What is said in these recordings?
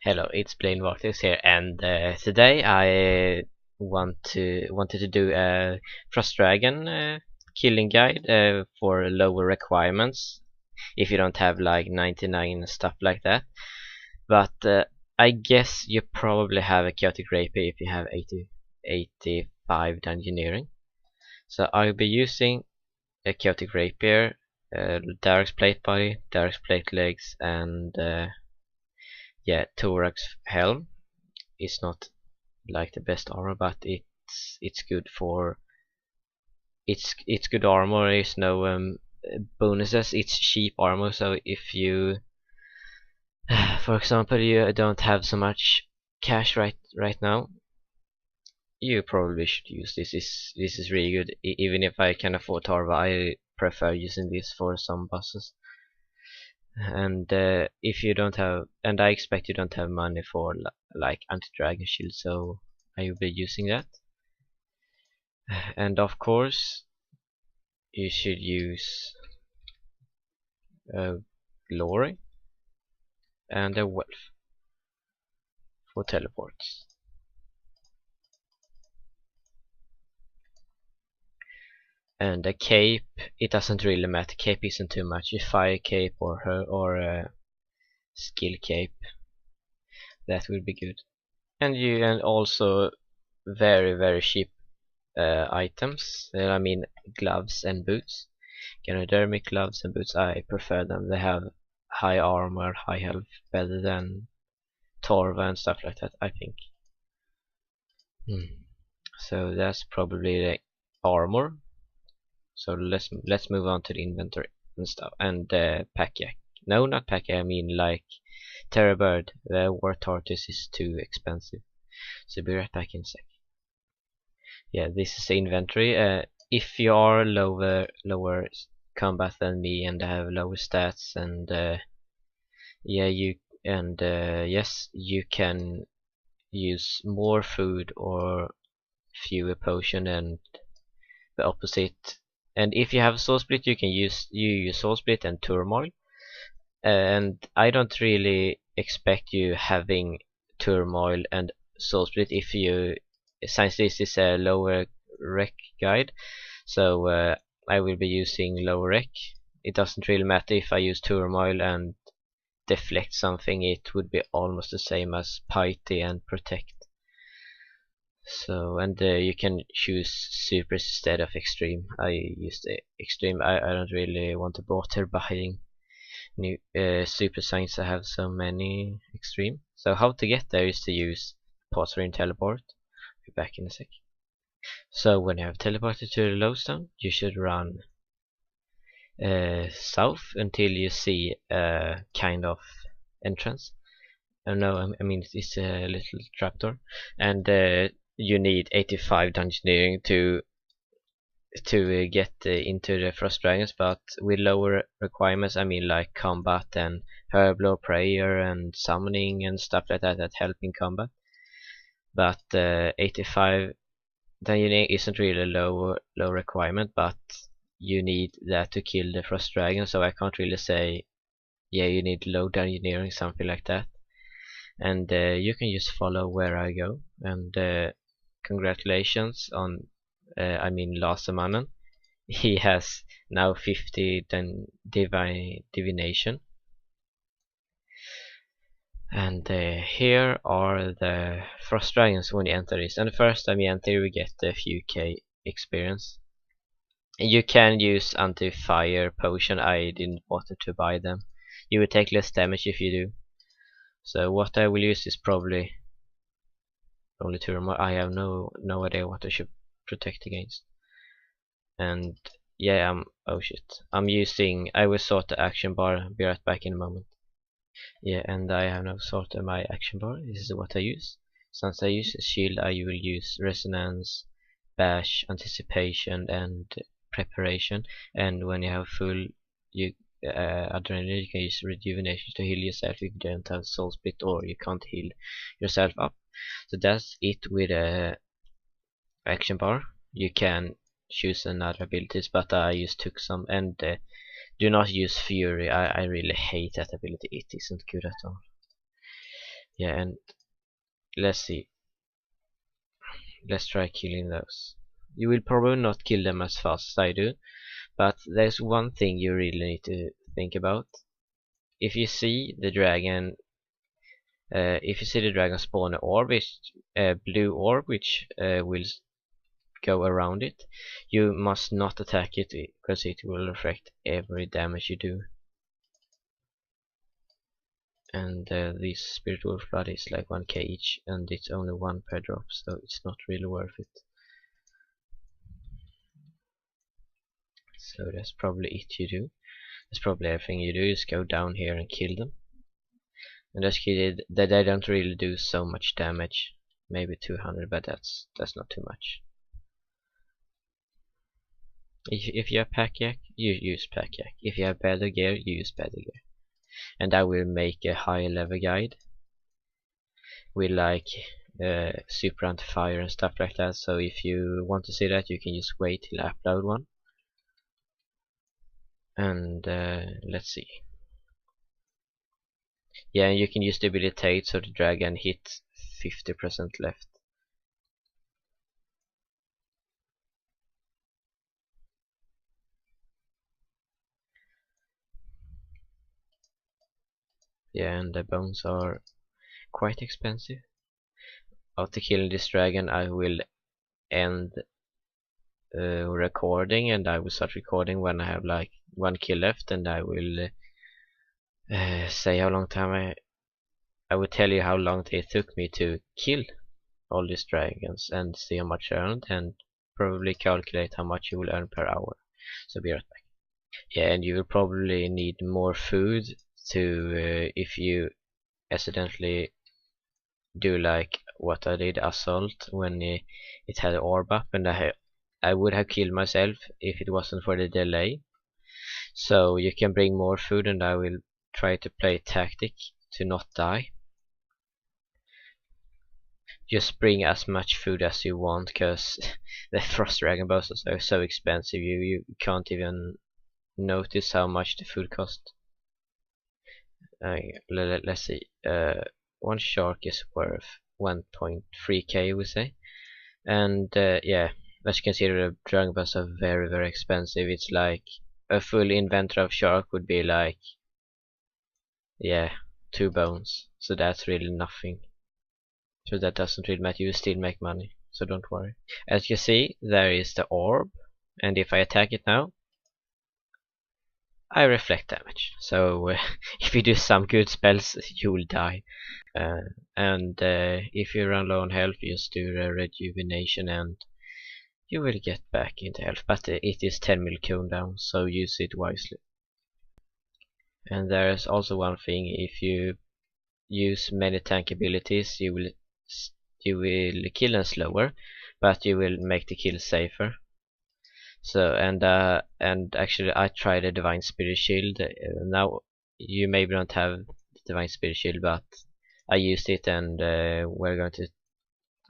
Hello, it's Blaine Vortex here, and today I wanted to do a Frost Dragon killing guide for lower requirements if you don't have like 99 and stuff like that. But I guess you probably have a Chaotic Rapier if you have 85 Dungeoneering. So I'll be using a Chaotic Rapier, Dark's Plate Body, Dark's Plate Legs, and yeah, Thorax Helm. Is not like the best armor, but it's good for it's good armor. There's no bonuses. It's cheap armor, so if you for example you don't have so much cash right now, you probably should use this. This is really good. Even if I can afford Tarva, I prefer using this for some bosses. And if you don't have, and I expect you don't have money for like anti-dragon shield, so I will be using that. And of course you should use glory and a wealth for teleports. And a cape, it doesn't really matter. Cape isn't too much. A fire cape or a skill cape, that will be good. And also very cheap items. I mean gloves and boots. Ganodermic gloves and boots, I prefer them. They have high armor, high health, better than Torva and stuff like that, I think. So that's probably the armor. So let's move on to the inventory and stuff. And Pack-Yak. No, not Pack-Yak, I mean like Terror Bird. The War Tortoise is too expensive. So be right back in a sec. Yeah, this is the inventory. If you are lower combat than me and have lower stats, and yeah, yes, you can use more food or fewer potion, and the opposite. And if you have Soul Split, you use Soul Split and Turmoil. And I don't really expect you having Turmoil and Soul Split if you, since this is a lower rec guide, so I will be using lower rec. It doesn't really matter if I use Turmoil and deflect something, it would be almost the same as Piety and Protect. So, and you can choose super instead of extreme. I use the extreme. I don't really want to bother buying new super signs that have so many extreme. So how to get there is to use pause and teleport. Be back in a sec. So when you have teleported to the lowstone, you should run south until you see a kind of entrance. No, I mean it's a little trapdoor, and you need 85 dungeoneering to get into the Frost Dragons, but with lower requirements, I mean like combat and Herbal Prayer and summoning and stuff like that help in combat. But 85 dungeoneering isn't really low requirement, but you need that to kill the Frost Dragon, so I can't really say yeah you need low dungeoneering, something like that. And you can just follow where I go. And congratulations on I mean Lasermannen. He has now 50 divination. And here are the Frost Dragons when you enter this. And the first time you enter we get a few K experience. You can use anti-fire potion. I didn't bother to buy them. You will take less damage if you do. So what I will use is probably only to remove. I have no idea what I should protect against. And yeah, oh shit, I will sort the action bar. Be right back in a moment. Yeah, and I have now sorted my action bar. This is what I use. Since I use shield, I will use resonance, bash, anticipation, and preparation. And when you have full adrenaline, you can use rejuvenation to heal yourself if you don't have soul split or you can't heal yourself up. So that's it with a action bar. You can choose another abilities, but I just took some. And do not use fury. I really hate that ability. It isn't good at all. Yeah, and let's see. Let's try killing those. You will probably not kill them as fast as I do, but there's one thing you really need to think about. If you see the dragon, spawn an orb, which blue orb, which will go around it, you must not attack it because it will affect every damage you do. And this spiritual flood is like 1k each, and it's only 1 per drop, so it's not really worth it. So that's probably it you do. That's probably everything you do, is go down here and kill them. And that's kid that they don't really do so much damage. Maybe 200, but that's not too much. If you have pack yak, you use pack yak. If you have better gear, you use better gear. And I will make a higher level guide with like super anti-fire and stuff like that. So if you want to see that, you can just wait till I upload one. And let's see. Yeah, you can use debilitate so the dragon hits 50% left. Yeah, and the bones are quite expensive. After killing this dragon, I will end recording, and I will start recording when I have like 1 kill left, and I will say how long time I will tell you how long it took me to kill all these dragons and see how much I earned, and probably calculate how much you will earn per hour. So be right back. Yeah, and you will probably need more food to if you accidentally do like what I did assault when it had orb up, and I would have killed myself if it wasn't for the delay. So you can bring more food, and I will try to play tactic to not die. Just bring as much food as you want, because the frost dragon bows are so expensive, you can't even notice how much the food costs. Let's see, one shark is worth 1.3k, we say. And yeah, as you can see, the dragon bows are very expensive. It's like a full inventory of shark would be like, yeah, 2 bones, so that's really nothing. So that doesn't really matter, you still make money, so don't worry. As you see, there is the orb, and if I attack it now, I reflect damage. So if you do some good spells, you will die. And if you run low on health, you just do a rejuvenation and you will get back into health. But it is 10 mil cooldown, so use it wisely. And there is also one thing: if you use many tank abilities, you will kill them slower, but you will make the kill safer. So and actually I tried a divine spirit shield. Now you maybe don't have divine spirit shield, but I used it, and we're going to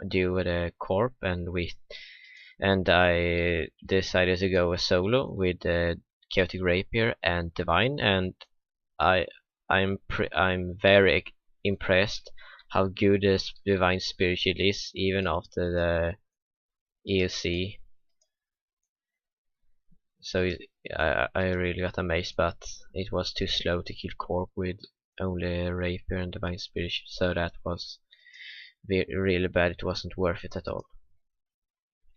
do the corp, and I decided to go a solo with chaotic rapier and divine, and I'm very impressed how good this divine spirit shield is, even after the EOC. So I really got amazed, but it was too slow to kill corp with only rapier and divine spirit shield, so that was really bad. It wasn't worth it at all.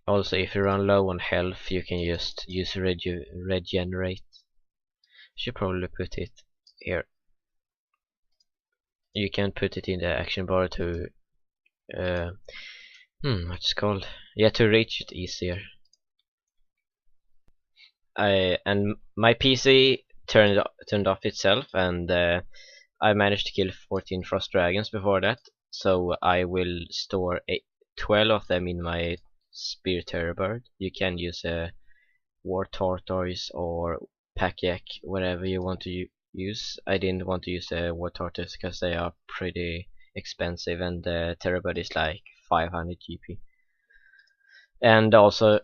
Also, if you run low on health, you can just use regenerate. Should probably put it here. You can put it in the action bar to what's it called? Yeah, to reach it easier. And my PC turned off itself, and I managed to kill 14 frost dragons before that. So I will store 12 of them in my spear terror bird. You can use a war tortoise or pack yak, whatever you want to use. I didn't want to use a war tortoise because they are pretty expensive, and the terror bird is like 500 GP. And also,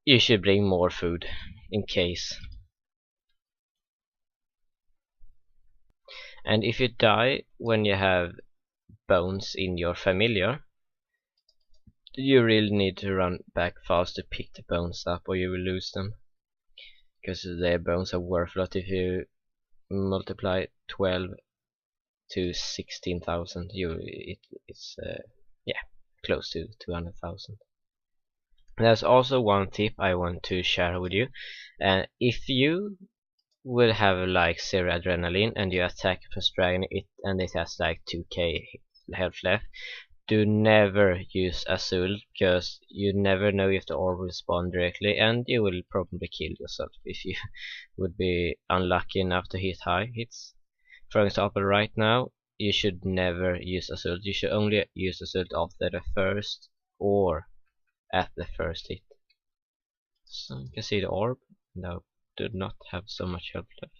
you should bring more food in case. And if you die when you have bones in your familiar, you really need to run back fast to pick the bones up, or you will lose them, because their bones are worth a lot. If you multiply 12 to 16,000, it's yeah, close to 200,000. There's also one tip I want to share with you. If you will have like 0 adrenaline and you attack a first dragon, and it has like 2k health left, do never use Azul, because you never know if the orb will spawn directly, and you will probably kill yourself if you would be unlucky enough to hit high hits. For example, right now you should never use Azul. You should only use Azul after the first or at the first hit. So you can see the orb now do not have so much health left.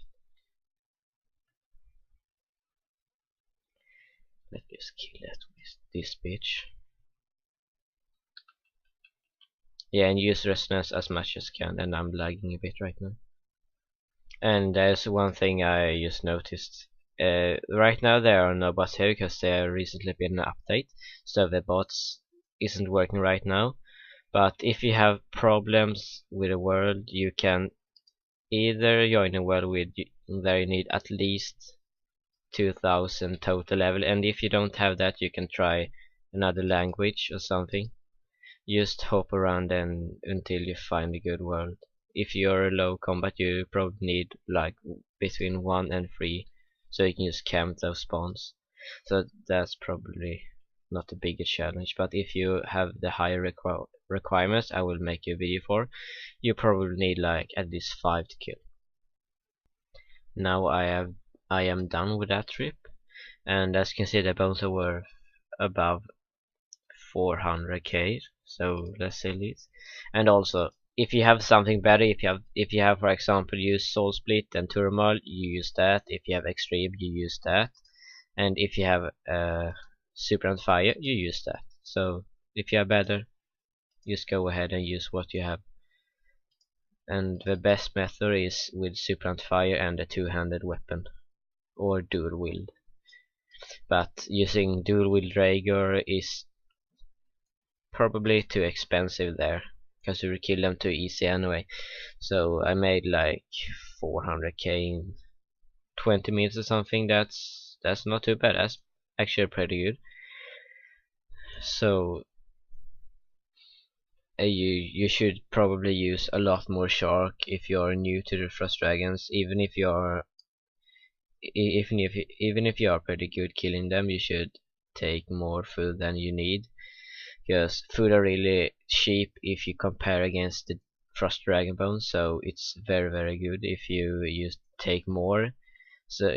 Let's just kill that with this bitch. Yeah, and use resonance as much as can, and I'm lagging a bit right now. And there's one thing I just noticed. Right now there are no bots here because there recently been an update, so the bots isn't working right now. But if you have problems with a world, you can either join a world with there you need at least 2000 total level, and if you don't have that, you can try another language or something. Just hop around and until you find a good world. If you're low combat, you probably need like between 1 and 3, so you can just camp those spawns. So that's probably not a bigger challenge, but if you have the higher requirements I will make you a video for, you probably need like at least 5 to kill. Now I am done with that trip, and as you can see the bones are worth above 400k, so let's say this. And also, if you have something better, if you have for example use Soul Split and Turmoil, you use that. If you have Extreme, you use that. And if you have Super and Fire, you use that. So if you have better, just go ahead and use what you have. And the best method is with Super and Fire and a two-handed weapon, or dual wield. But using dual wield Rhaegar is probably too expensive there, because you will kill them too easy anyway. So I made like 400k in 20 minutes or something. That's not too bad. That's actually pretty good. So you should probably use a lot more shark if you're new to the Frost Dragons. Even if you are pretty good killing them, you should take more food than you need, because food are really cheap if you compare against the Frost Dragon bones. So it's very good if you take more. So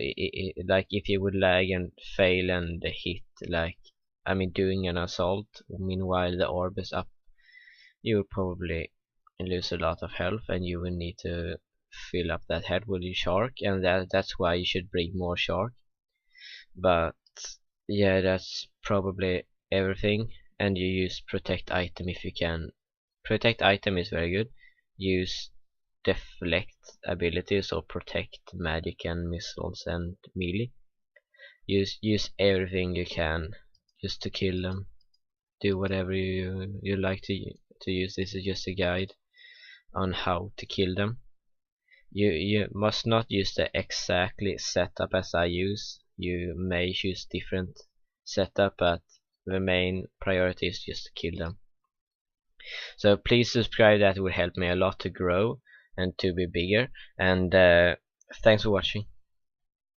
like if you would lag and fail and hit, like I mean doing an assault meanwhile the orb is up, you will probably lose a lot of health, and you will need to fill up that head with your shark, and that's why you should bring more shark. But yeah, that's probably everything. And you use protect item if you can. Protect item is very good. Use deflect ability, so protect magic and missiles and melee. Use everything you can just to kill them. Do whatever you like to use. This is just a guide on how to kill them. You must not use the exactly setup as I use. You may choose different setup, but the main priority is just to kill them. So please subscribe, that will help me a lot to grow and to be bigger. And thanks for watching.